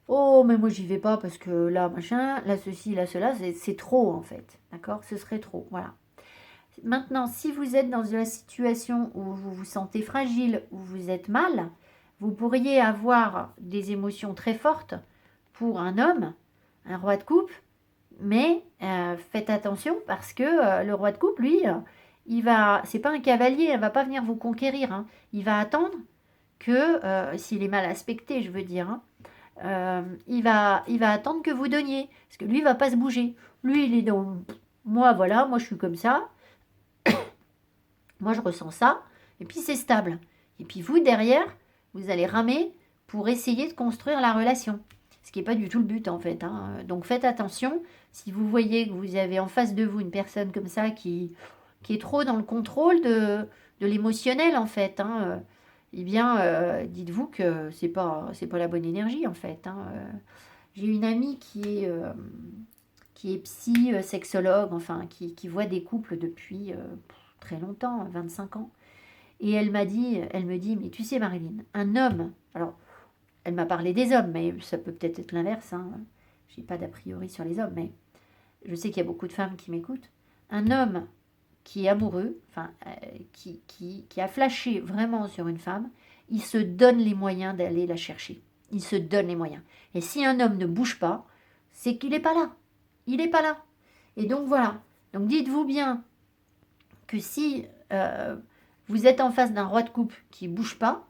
Oh, mais moi, j'y vais pas parce que là, machin, là, ceci, là, cela, c'est trop, en fait. D'accord? Ce serait trop. Voilà. Maintenant, si vous êtes dans la situation où vous vous sentez fragile, où vous êtes mal, vous pourriez avoir des émotions très fortes pour un homme, un roi de coupe, mais faites attention parce que le roi de coupe, lui, c'est pas un cavalier, il va pas venir vous conquérir. Hein. Il va attendre que, s'il est mal aspecté, je veux dire, hein, il va attendre que vous donniez. Parce que lui, il va pas se bouger. Lui, il est dans... Moi, voilà, moi, je suis comme ça. Moi, je ressens ça. Et puis, c'est stable. Et puis, vous, derrière, vous allez ramer pour essayer de construire la relation. Ce qui n'est pas du tout le but, en fait. Hein. Donc, faites attention. Si vous voyez que vous avez en face de vous une personne comme ça qui est trop dans le contrôle de l'émotionnel, en fait, hein, eh bien, dites-vous que c'est pas la bonne énergie, en fait. Hein. J'ai une amie qui est psy, sexologue, enfin, qui voit des couples depuis très longtemps, 25 ans. Et elle me dit, mais tu sais, Marilyn, un homme, alors, elle m'a parlé des hommes, mais ça peut peut-être être l'inverse, hein. Je n'ai pas d'a priori sur les hommes, mais je sais qu'il y a beaucoup de femmes qui m'écoutent. Un homme qui est amoureux, enfin, qui a flashé vraiment sur une femme, il se donne les moyens d'aller la chercher. Il se donne les moyens. Et si un homme ne bouge pas, c'est qu'il n'est pas là. Il n'est pas là. Et donc voilà. Donc dites-vous bien que si vous êtes en face d'un roi de coupe qui ne bouge pas,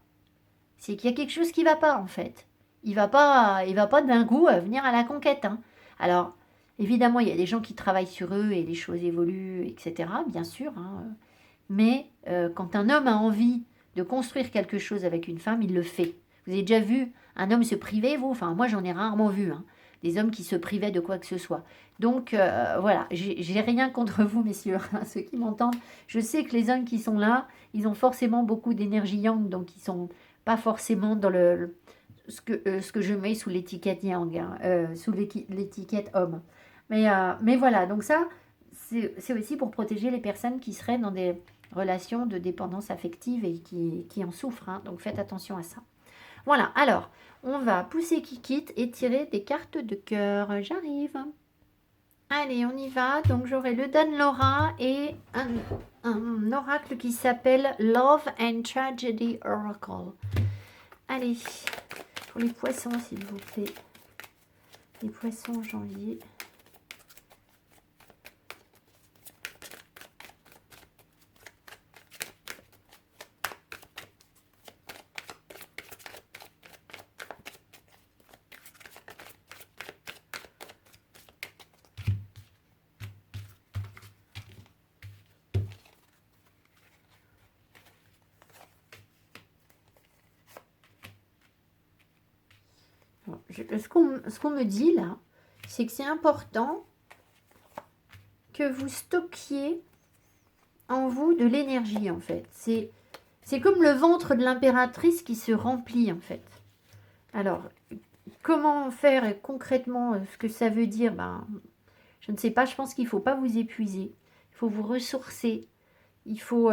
c'est qu'il y a quelque chose qui ne va pas en fait. Il va pas d'un coup venir à la conquête. Hein. Alors, évidemment, il y a des gens qui travaillent sur eux et les choses évoluent, etc. Bien sûr. Hein. Mais quand un homme a envie de construire quelque chose avec une femme, il le fait. Vous avez déjà vu un homme se priver, vous? Enfin, moi, j'en ai rarement vu. Hein. Des hommes qui se privaient de quoi que ce soit. Donc, voilà, j'ai rien contre vous, messieurs, hein, ceux qui m'entendent. Je sais que les hommes qui sont là, ils ont forcément beaucoup d'énergie yang, donc ils sont pas forcément dans ce que je mets sous l'étiquette yang, hein, sous l'étiquette homme. Mais voilà, donc ça, c'est aussi pour protéger les personnes qui seraient dans des relations de dépendance affective et qui en souffrent. Hein, donc faites attention à ça. Voilà, alors, on va pousser Kikit et tirer des cartes de cœur. J'arrive. Allez, on y va. Donc j'aurai le Dan Laura et un oracle qui s'appelle Love and Tragedy Oracle. Allez, pour les poissons, s'il vous plaît. Les poissons, janvier. ce qu'on me dit là, c'est que c'est important que vous stockiez en vous de l'énergie en fait. C'est comme le ventre de l'impératrice qui se remplit en fait. Alors, comment faire concrètement ce que ça veut dire, ben, je ne sais pas, je pense qu'il ne faut pas vous épuiser. Il faut vous ressourcer. Il faut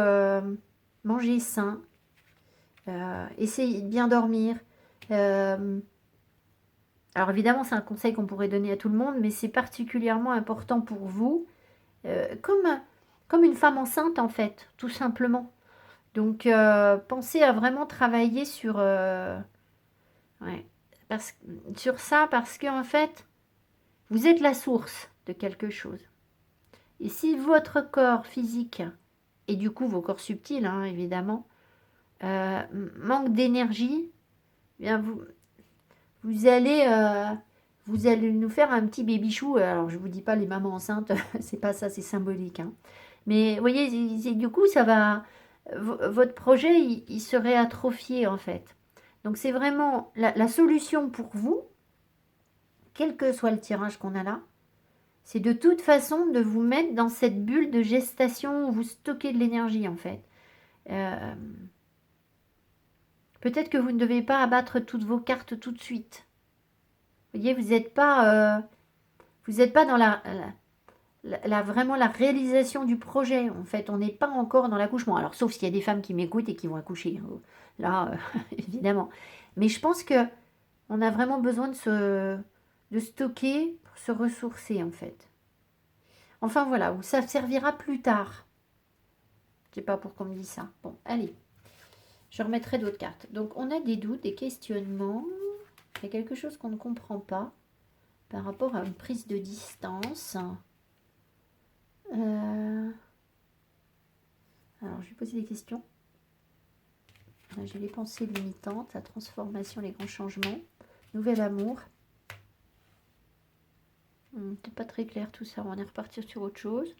manger sain. Essayer de bien dormir. Alors évidemment, c'est un conseil qu'on pourrait donner à tout le monde, mais c'est particulièrement important pour vous. Comme une femme enceinte en fait, tout simplement. Donc pensez à vraiment travailler sur, ouais, sur ça parce qu'en fait, vous êtes la source de quelque chose. Et si votre corps physique, et du coup vos corps subtils, hein, évidemment, manque d'énergie, eh bien vous allez nous faire un petit baby-chou. Alors je vous dis pas les mamans enceintes, c'est pas ça, c'est symbolique. Hein. Mais vous voyez, du coup, ça va, votre projet, il serait atrophié en fait. Donc c'est vraiment la solution pour vous, quel que soit le tirage qu'on a là, c'est de toute façon de vous mettre dans cette bulle de gestation où vous stockez de l'énergie en fait. Peut-être que vous ne devez pas abattre toutes vos cartes tout de suite. Vous voyez, vous n'êtes pas dans vraiment la réalisation du projet. En fait, on n'est pas encore dans l'accouchement. Alors, sauf s'il y a des femmes qui m'écoutent et qui vont accoucher. Là, évidemment. Mais je pense que on a vraiment besoin de stocker pour se ressourcer, en fait. Enfin, voilà, où ça servira plus tard. Je sais pas pourquoi on me dit ça. Bon, allez. Je remettrai d'autres cartes. Donc, on a des doutes, des questionnements. Il y a quelque chose qu'on ne comprend pas par rapport à une prise de distance. Alors, je vais poser des questions. J'ai les pensées limitantes, la transformation, les grands changements, nouvel amour. C'est pas très clair tout ça, on est reparti sur autre chose.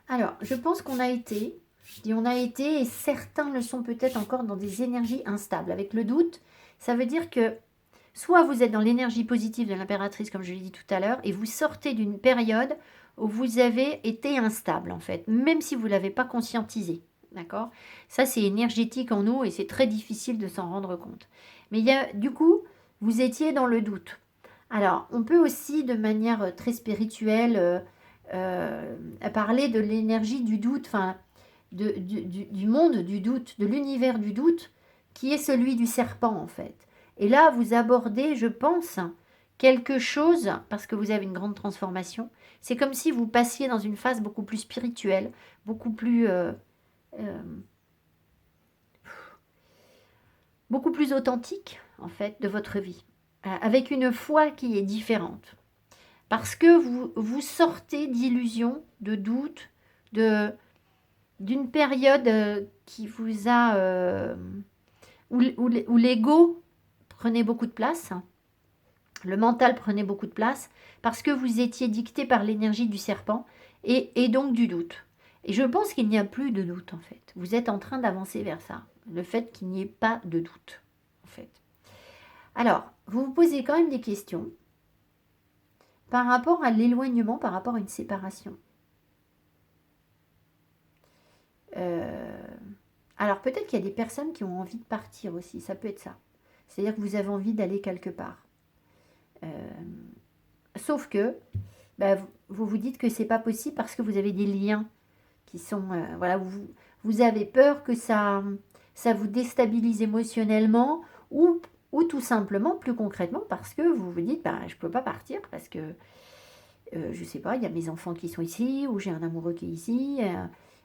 Alors, je pense qu'on a été, je dis on a été, et certains le sont peut-être encore dans des énergies instables. Avec le doute, ça veut dire que soit vous êtes dans l'énergie positive de l'impératrice, comme je l'ai dit tout à l'heure, et vous sortez d'une période où vous avez été instable, en fait, même si vous ne l'avez pas conscientisé. D'accord? Ça, c'est énergétique en nous et c'est très difficile de s'en rendre compte. Mais du coup, vous étiez dans le doute. Alors, on peut aussi, de manière très spirituelle, parler de l'énergie du doute, enfin, du monde du doute, de l'univers du doute, qui est celui du serpent, en fait. Et là, vous abordez, je pense, quelque chose, parce que vous avez une grande transformation. C'est comme si vous passiez dans une phase beaucoup plus spirituelle, beaucoup plus authentique, en fait, de votre vie, avec une foi qui est différente. Parce que vous sortez d'illusions, de doutes, d'une période qui vous a... où l'ego prenait beaucoup de place, le mental prenait beaucoup de place, parce que vous étiez dicté par l'énergie du serpent et donc du doute. Et je pense qu'il n'y a plus de doute, en fait. Vous êtes en train d'avancer vers ça. Le fait qu'il n'y ait pas de doute, en fait. Alors, vous vous posez quand même des questions par rapport à l'éloignement, par rapport à une séparation. Alors, peut-être qu'il y a des personnes qui ont envie de partir aussi. Ça peut être ça. C'est-à-dire que vous avez envie d'aller quelque part. Sauf que vous vous dites que c'est pas possible parce que vous avez des liens qui sont... voilà, vous avez peur que ça vous déstabilise émotionnellement ou tout simplement, plus concrètement, parce que vous vous dites, je peux pas partir parce que, je sais pas, il y a mes enfants qui sont ici, ou j'ai un amoureux qui est ici,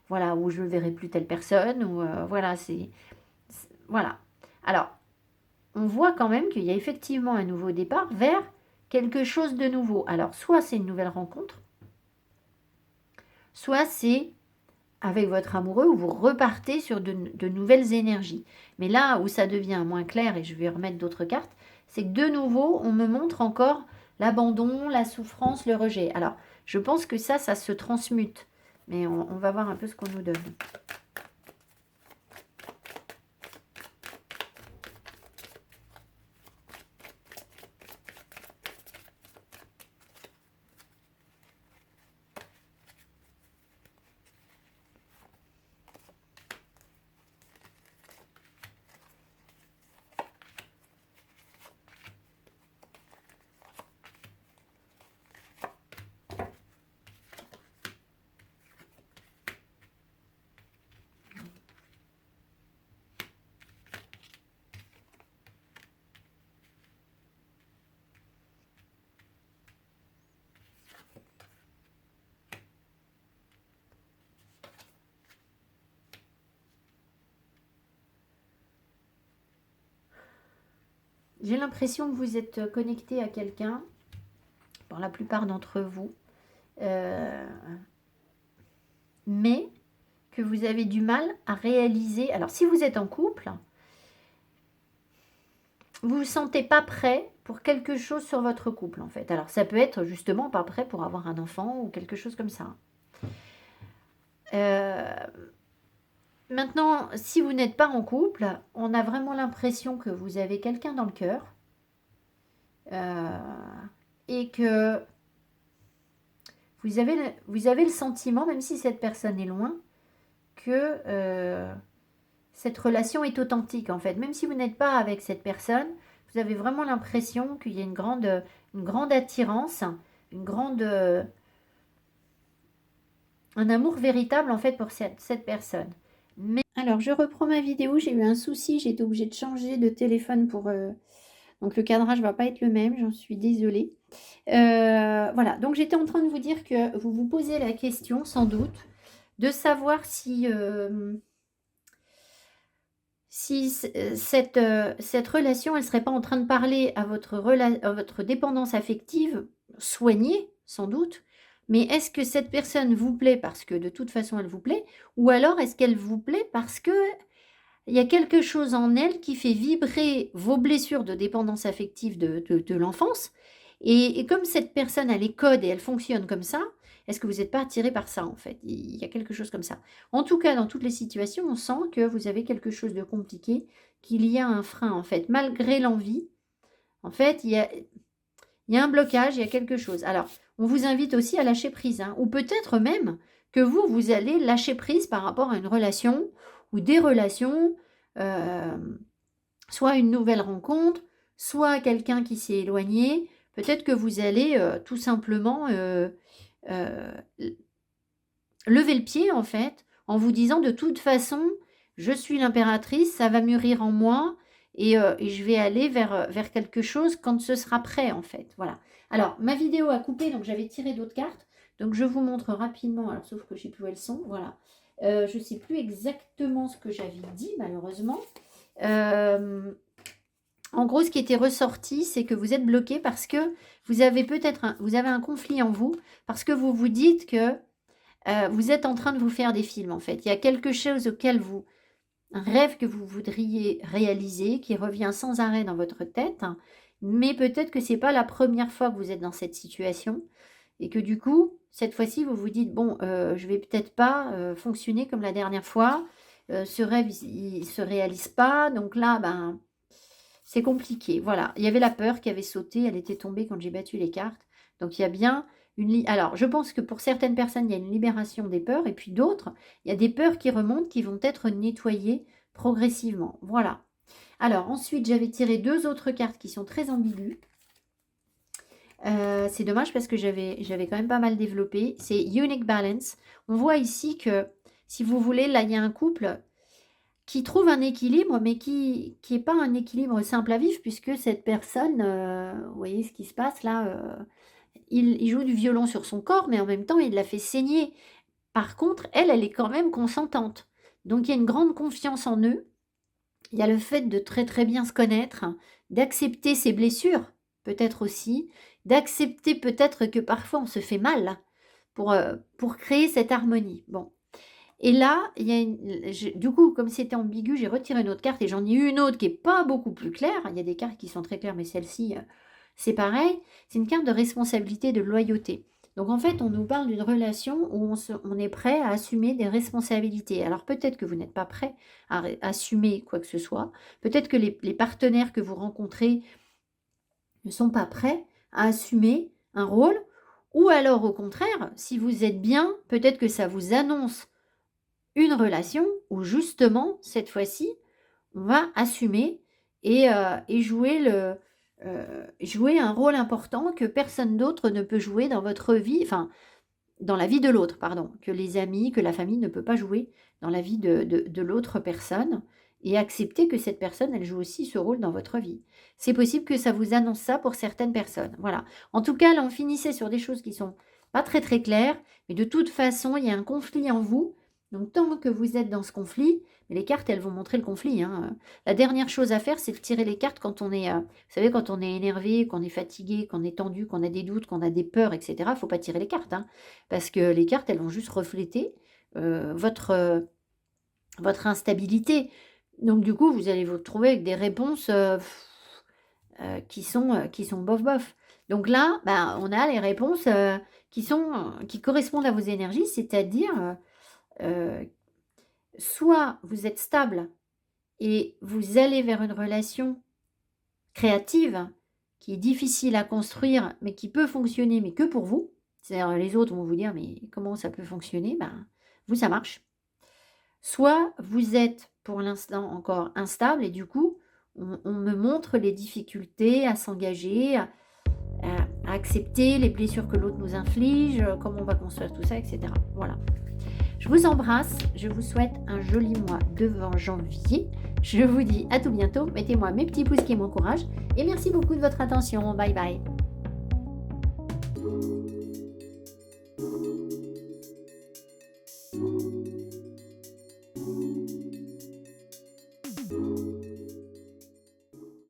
voilà, ou je ne verrai plus telle personne, ou voilà, voilà. Alors, on voit quand même qu'il y a effectivement un nouveau départ vers quelque chose de nouveau. Alors, soit c'est une nouvelle rencontre, soit c'est avec votre amoureux où vous repartez sur de nouvelles énergies. Mais là où ça devient moins clair, et je vais remettre d'autres cartes, c'est que de nouveau, on me montre encore l'abandon, la souffrance, le rejet. Alors, je pense que ça se transmute. Mais on va voir un peu ce qu'on nous donne. J'ai l'impression que vous êtes connecté à quelqu'un, pour la plupart d'entre vous, mais que vous avez du mal à réaliser. Alors, si vous êtes en couple, vous ne vous sentez pas prêt pour quelque chose sur votre couple, en fait. Alors, ça peut être justement pas prêt pour avoir un enfant ou quelque chose comme ça. Maintenant, si vous n'êtes pas en couple, on a vraiment l'impression que vous avez quelqu'un dans le cœur et que vous avez le sentiment, même si cette personne est loin, que cette relation est authentique, en fait. Même si vous n'êtes pas avec cette personne, vous avez vraiment l'impression qu'il y a une grande attirance, un amour véritable, en fait, pour cette personne. Mais alors, je reprends ma vidéo. J'ai eu un souci. J'ai été obligée de changer de téléphone pour... Donc, le cadrage ne va pas être le même. J'en suis désolée. Voilà. Donc, j'étais en train de vous dire que vous vous posez la question, sans doute, de savoir si cette relation, elle ne serait pas en train de parler à votre dépendance affective, soignée, sans doute, mais est-ce que cette personne vous plaît parce que de toute façon elle vous plaît, ou alors est-ce qu'elle vous plaît parce que il y a quelque chose en elle qui fait vibrer vos blessures de dépendance affective de l'enfance, et comme cette personne elle est code et elle fonctionne comme ça, est-ce que vous n'êtes pas attiré par ça, en fait? Il y a quelque chose comme ça. En tout cas, dans toutes les situations, on sent que vous avez quelque chose de compliqué, qu'il y a un frein, en fait. Malgré l'envie, en fait, il y a un blocage, il y a quelque chose. Alors, on vous invite aussi à lâcher prise, hein, ou peut-être même que vous allez lâcher prise par rapport à une relation ou des relations, soit une nouvelle rencontre, soit quelqu'un qui s'est éloigné. Peut-être que vous allez tout simplement lever le pied, en fait, en vous disant de toute façon, je suis l'impératrice, ça va mûrir en moi et je vais aller vers quelque chose quand ce sera prêt, en fait. Voilà. Alors, ma vidéo a coupé, donc j'avais tiré d'autres cartes. Donc, je vous montre rapidement, alors sauf que je ne sais plus où elles sont. Voilà. Je ne sais plus exactement ce que j'avais dit, malheureusement. En gros, ce qui était ressorti, c'est que vous êtes bloqué parce que vous avez un conflit en vous, parce que vous vous dites que vous êtes en train de vous faire des films, en fait. Il y a quelque chose un rêve que vous voudriez réaliser, qui revient sans arrêt dans votre tête, hein, mais peut-être que c'est pas la première fois que vous êtes dans cette situation, et que du coup, cette fois-ci, vous vous dites, bon, je vais peut-être pas fonctionner comme la dernière fois, ce rêve, il se réalise pas, donc là, ben... c'est compliqué, voilà. Il y avait la peur qui avait sauté, elle était tombée quand j'ai battu les cartes. Donc il y a bien alors, je pense que pour certaines personnes, il y a une libération des peurs, et puis d'autres, il y a des peurs qui remontent, qui vont être nettoyées progressivement. Voilà. Alors, ensuite, j'avais tiré 2 autres cartes qui sont très ambiguës. C'est dommage parce que j'avais quand même pas mal développé. C'est Unique Balance. On voit ici que, si vous voulez, là, il y a un couple qui trouve un équilibre, mais qui n'est pas un équilibre simple à vivre, puisque cette personne, vous voyez ce qui se passe là, il joue du violon sur son corps, mais en même temps, il la fait saigner. Par contre, elle est quand même consentante. Donc, il y a une grande confiance en eux. Il y a le fait de très très bien se connaître, d'accepter ses blessures, peut-être aussi, d'accepter peut-être que parfois on se fait mal pour créer cette harmonie. Bon. Et là, il y a du coup, comme c'était ambigu, j'ai retiré une autre carte et j'en ai eu une autre qui n'est pas beaucoup plus claire. Il y a des cartes qui sont très claires, mais celle-ci, c'est pareil. C'est une carte de responsabilité, de loyauté. Donc en fait, on nous parle d'une relation où on est prêt à assumer des responsabilités. Alors peut-être que vous n'êtes pas prêt à assumer quoi que ce soit. Peut-être que les partenaires que vous rencontrez ne sont pas prêts à assumer un rôle. Ou alors au contraire, si vous êtes bien, peut-être que ça vous annonce une relation où justement, cette fois-ci, on va assumer et jouer un rôle important que personne d'autre ne peut jouer dans votre vie, enfin, dans la vie de l'autre, pardon, que les amis, que la famille ne peut pas jouer dans la vie de l'autre personne, et accepter que cette personne, elle joue aussi ce rôle dans votre vie. C'est possible que ça vous annonce ça pour certaines personnes. Voilà. En tout cas, là, on finissait sur des choses qui sont pas très très claires, mais de toute façon, il y a un conflit en vous Donc, tant que vous êtes dans ce conflit, mais les cartes, elles vont montrer le conflit, hein. La dernière chose à faire, c'est de tirer les cartes quand on est, vous savez, quand on est énervé, qu'on est fatigué, qu'on est tendu, qu'on a des doutes, qu'on a des peurs, etc. Faut pas tirer les cartes, hein, parce que les cartes, elles vont juste refléter votre instabilité. Donc, du coup, vous allez vous retrouver avec des réponses qui sont bof bof. Donc là, bah, on a les réponses qui correspondent à vos énergies, c'est-à-dire soit vous êtes stable et vous allez vers une relation créative qui est difficile à construire, mais qui peut fonctionner, mais que pour vous. C'est-à-dire les autres vont vous dire: «Mais comment ça peut fonctionner?» Ben, vous, ça marche. Soit vous êtes pour l'instant encore instable et du coup, on me montre les difficultés à s'engager, à accepter les blessures que l'autre nous inflige, comment on va construire tout ça, et cetera. Voilà. Je vous embrasse, je vous souhaite un joli mois de janvier. Je vous dis à tout bientôt. Mettez-moi mes petits pouces qui m'encouragent et merci beaucoup de votre attention. Bye bye.